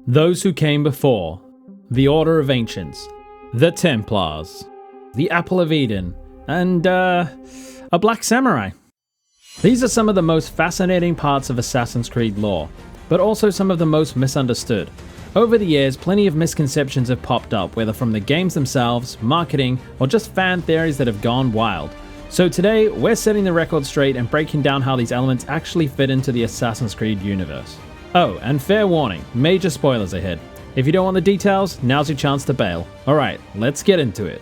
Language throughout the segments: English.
Those who came before, the Order of Ancients, the Templars, the Apple of Eden, and a Black Samurai. These are some of the most fascinating parts of Assassin's Creed lore, but also some of the most misunderstood. Over the years, plenty of misconceptions have popped up, whether from the games themselves, marketing, or just fan theories that have gone wild. So today, we're setting the record straight and breaking down how these elements actually fit into the Assassin's Creed universe. Oh, and fair warning, major spoilers ahead. If you don't want the details, now's your chance to bail. Alright, let's get into it.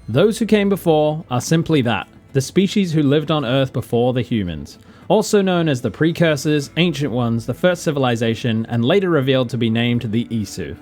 Those who came before are simply that, the species who lived on Earth before the humans. Also known as the Precursors, Ancient Ones, the First Civilization, and later revealed to be named the Isu.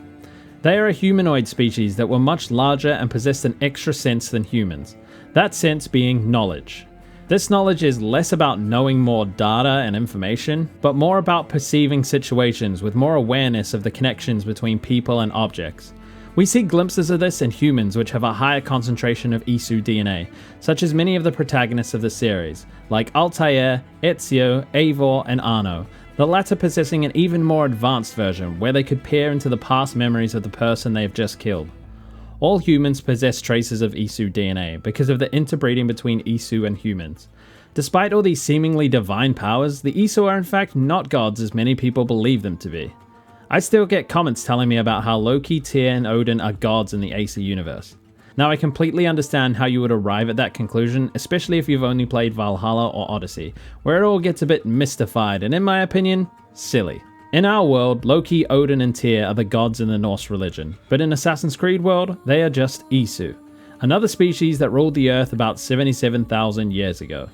They are a humanoid species that were much larger and possessed an extra sense than humans. That sense being knowledge. This knowledge is less about knowing more data and information, but more about perceiving situations with more awareness of the connections between people and objects. We see glimpses of this in humans which have a higher concentration of Isu DNA, such as many of the protagonists of the series, like Altair, Ezio, Eivor, and Arno, the latter possessing an even more advanced version where they could peer into the past memories of the person they have just killed. All humans possess traces of Isu DNA because of the interbreeding between Isu and humans. Despite all these seemingly divine powers, the Isu are in fact not gods as many people believe them to be. I still get comments telling me about how Loki, Tyr, and Odin are gods in the AC universe. Now I completely understand how you would arrive at that conclusion, especially if you've only played Valhalla or Odyssey, where it all gets a bit mystified and in my opinion, silly. In our world, Loki, Odin, and Tyr are the gods in the Norse religion, but in Assassin's Creed world, they are just Isu, another species that ruled the earth about 77,000 years ago.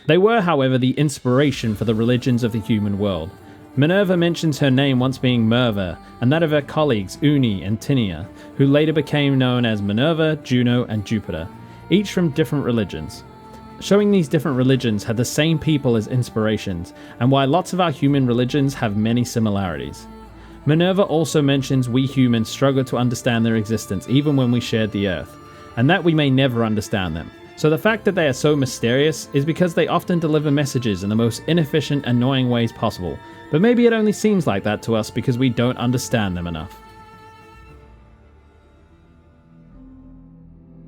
They were, however, the inspiration for the religions of the human world. Minerva mentions her name once being Merva, and that of her colleagues Uni and Tinia, who later became known as Minerva, Juno, and Jupiter, each from different religions. Showing these different religions had the same people as inspirations, and why lots of our human religions have many similarities. Minerva also mentions we humans struggle to understand their existence even when we shared the earth, and that we may never understand them. So the fact that they are so mysterious is because they often deliver messages in the most inefficient, annoying ways possible, but maybe it only seems like that to us because we don't understand them enough.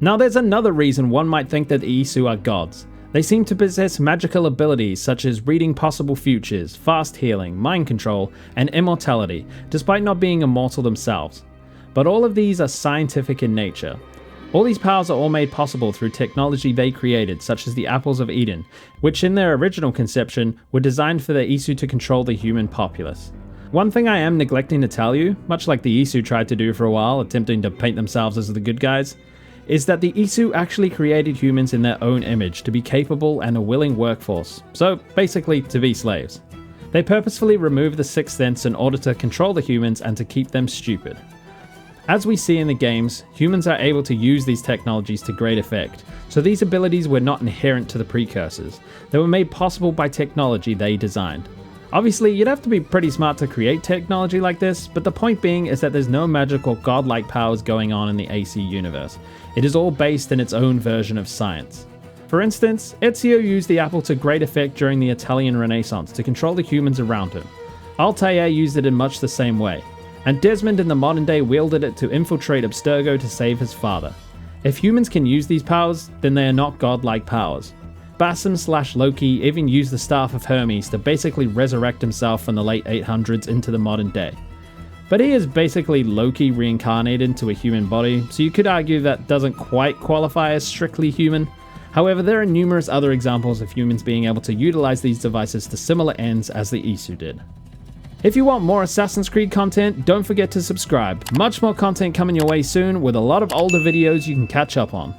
Now there's another reason one might think that the Isu are gods. They seem to possess magical abilities such as reading possible futures, fast healing, mind control, and immortality, despite not being immortal themselves. But all of these are scientific in nature. All these powers are all made possible through technology they created, such as the Apples of Eden, which in their original conception were designed for the Isu to control the human populace. One thing I am neglecting to tell you, much like the Isu tried to do for a while, attempting to paint themselves as the good guys, is that the Isu actually created humans in their own image to be capable and a willing workforce, so basically to be slaves. They purposefully removed the sixth sense in order to control the humans and to keep them stupid. As we see in the games, humans are able to use these technologies to great effect, so these abilities were not inherent to the Precursors, they were made possible by technology they designed. Obviously, you'd have to be pretty smart to create technology like this, but the point being is that there's no magical godlike powers going on in the AC universe. It is all based in its own version of science. For instance, Ezio used the apple to great effect during the Italian Renaissance to control the humans around him. Altair used it in much the same way, and Desmond in the modern day wielded it to infiltrate Abstergo to save his father. If humans can use these powers, then they are not godlike powers. Basim/Loki even used the Staff of Hermes to basically resurrect himself from the late 800s into the modern day. But he is basically Loki reincarnated into a human body, so you could argue that doesn't quite qualify as strictly human. However, there are numerous other examples of humans being able to utilize these devices to similar ends as the Isu did. If you want more Assassin's Creed content, don't forget to subscribe. Much more content coming your way soon with a lot of older videos you can catch up on.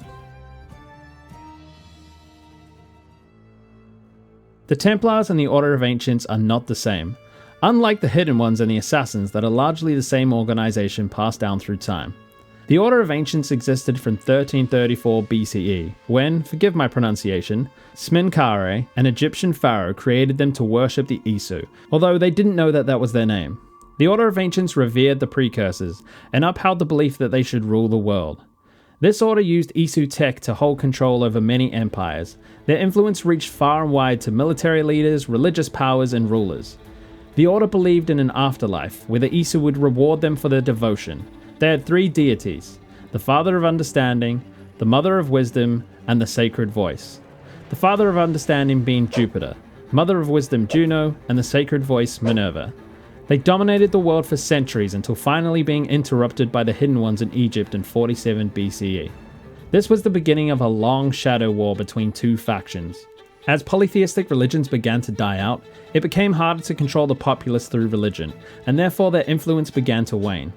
The Templars and the Order of Ancients are not the same, unlike the Hidden Ones and the Assassins that are largely the same organization passed down through time. The Order of Ancients existed from 1334 BCE, when, forgive my pronunciation, Smenkhare, an Egyptian pharaoh, created them to worship the Isu, although they didn't know that that was their name. The Order of Ancients revered the Precursors, and upheld the belief that they should rule the world. This order used Isu Tech to hold control over many empires. Their influence reached far and wide to military leaders, religious powers, and rulers. The Order believed in an afterlife, where the Isu would reward them for their devotion. They had 3 deities: the Father of Understanding, the Mother of Wisdom, and the Sacred Voice. The Father of Understanding being Jupiter, Mother of Wisdom Juno, and the Sacred Voice Minerva. They dominated the world for centuries until finally being interrupted by the Hidden Ones in Egypt in 47 BCE. This was the beginning of a long shadow war between 2 factions. As polytheistic religions began to die out, it became harder to control the populace through religion, and therefore their influence began to wane.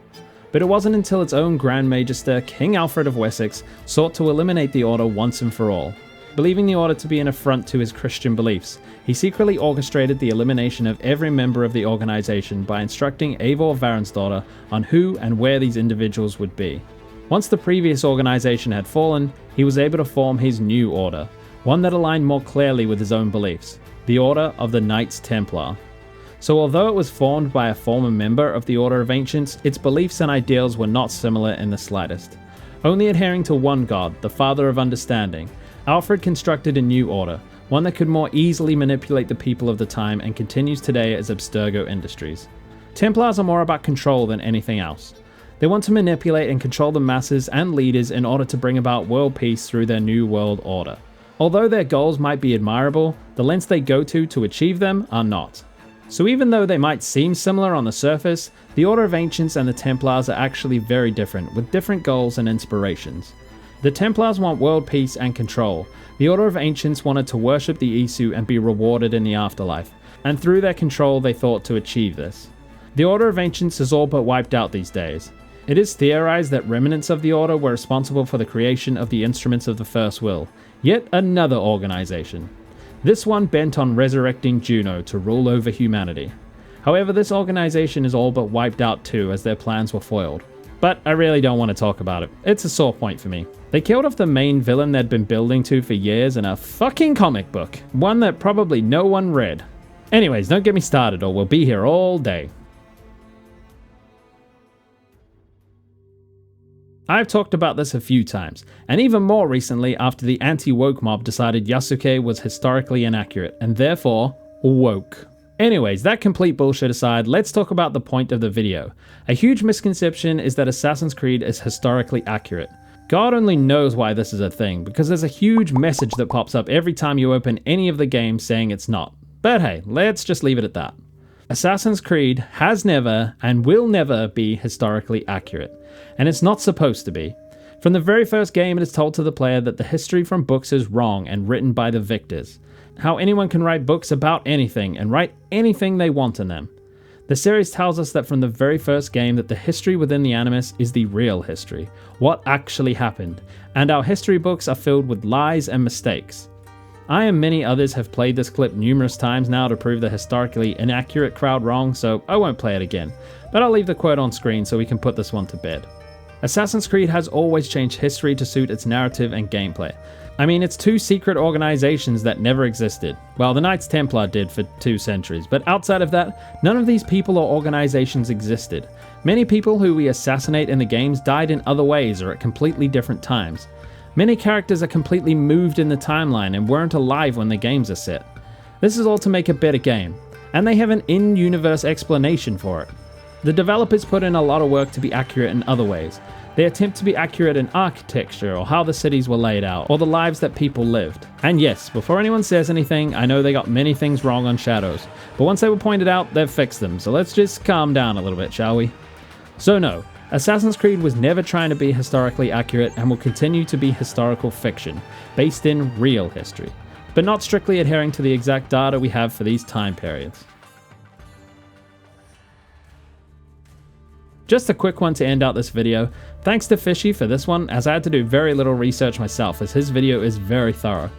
But it wasn't until its own Grand Magister, King Alfred of Wessex, sought to eliminate the Order once and for all. Believing the Order to be an affront to his Christian beliefs, he secretly orchestrated the elimination of every member of the organization by instructing Eivor Varinsdottir on who and where these individuals would be. Once the previous organization had fallen, he was able to form his new order, one that aligned more clearly with his own beliefs, the Order of the Knights Templar. So although it was formed by a former member of the Order of Ancients, its beliefs and ideals were not similar in the slightest. Only adhering to one god, the Father of Understanding, Alfred constructed a new order, one that could more easily manipulate the people of the time and continues today as Abstergo Industries. Templars are more about control than anything else. They want to manipulate and control the masses and leaders in order to bring about world peace through their new world order. Although their goals might be admirable, the lengths they go to achieve them are not. So even though they might seem similar on the surface, the Order of Ancients and the Templars are actually very different, with different goals and inspirations. The Templars want world peace and control. The Order of Ancients wanted to worship the Isu and be rewarded in the afterlife, and through their control they thought to achieve this. The Order of Ancients is all but wiped out these days. It is theorized that remnants of the Order were responsible for the creation of the Instruments of the First Will, yet another organization. This one bent on resurrecting Juno to rule over humanity. However, this organization is all but wiped out too, as their plans were foiled. But I really don't want to talk about it. It's a sore point for me. They killed off the main villain they'd been building to for years in a fucking comic book. One that probably no one read. Anyways, don't get me started or we'll be here all day. I've talked about this a few times, and even more recently after the anti-woke mob decided Yasuke was historically inaccurate, and therefore, woke. Anyways, that complete bullshit aside, let's talk about the point of the video. A huge misconception is that Assassin's Creed is historically accurate. God only knows why this is a thing, because there's a huge message that pops up every time you open any of the games saying it's not. But hey, let's just leave it at that. Assassin's Creed has never and will never be historically accurate, and it's not supposed to be. From the very first game, it is told to the player that the history from books is wrong and written by the victors. How anyone can write books about anything and write anything they want in them. The series tells us that from the very first game that the history within the Animus is the real history, what actually happened, and our history books are filled with lies and mistakes. I and many others have played this clip numerous times now to prove the historically inaccurate crowd wrong, so I won't play it again, but I'll leave the quote on screen so we can put this one to bed. Assassin's Creed has always changed history to suit its narrative and gameplay. I mean, it's 2 secret organizations that never existed. Well, the Knights Templar did for 2 centuries, but outside of that, none of these people or organizations existed. Many people who we assassinate in the games died in other ways or at completely different times. Many characters are completely moved in the timeline and weren't alive when the games are set. This is all to make a better game, and they have an in-universe explanation for it. The developers put in a lot of work to be accurate in other ways. They attempt to be accurate in architecture or how the cities were laid out, or the lives that people lived. And yes, before anyone says anything, I know they got many things wrong on Shadows, but once they were pointed out, they've fixed them, so let's just calm down a little bit, shall we? So no, Assassin's Creed was never trying to be historically accurate and will continue to be historical fiction, based in real history, but not strictly adhering to the exact data we have for these time periods. Just a quick one to end out this video. Thanks to Fishy for this one, as I had to do very little research myself, as his video is very thorough.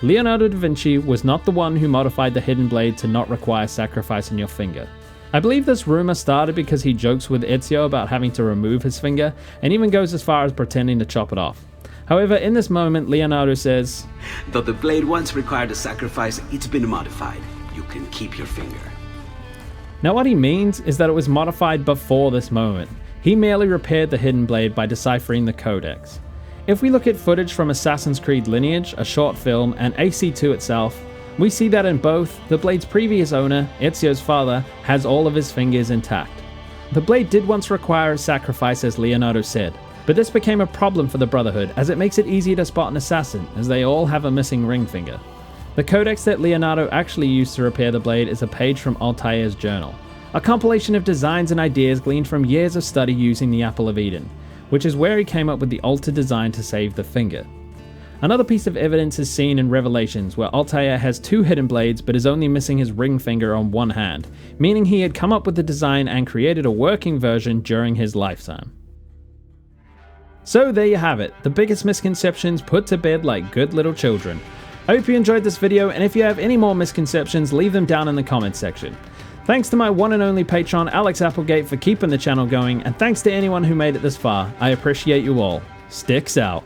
Leonardo da Vinci was not the one who modified the hidden blade to not require sacrificing your finger. I believe this rumor started because he jokes with Ezio about having to remove his finger, and even goes as far as pretending to chop it off. However, in this moment, Leonardo says, "Though the blade once required a sacrifice, it's been modified. You can keep your finger." Now what he means is that it was modified before this moment. He merely repaired the hidden blade by deciphering the codex. If we look at footage from Assassin's Creed Lineage, a short film, and AC2 itself, We see that in both, the blade's previous owner, Ezio's father, has all of his fingers intact. The blade did once require a sacrifice, as Leonardo said, but this became a problem for the Brotherhood as it makes it easier to spot an assassin, as they all have a missing ring finger. The codex that Leonardo actually used to repair the blade is a page from Altair's journal, a compilation of designs and ideas gleaned from years of study using the Apple of Eden, which is where he came up with the altered design to save the finger. Another piece of evidence is seen in Revelations, where Altair has 2 hidden blades but is only missing his ring finger on one hand, meaning he had come up with the design and created a working version during his lifetime. So there you have it, the biggest misconceptions put to bed like good little children. I hope you enjoyed this video, and if you have any more misconceptions, leave them down in the comments section. Thanks to my one and only patron Alex Applegate for keeping the channel going, and thanks to anyone who made it this far. I appreciate you all. Sticks out.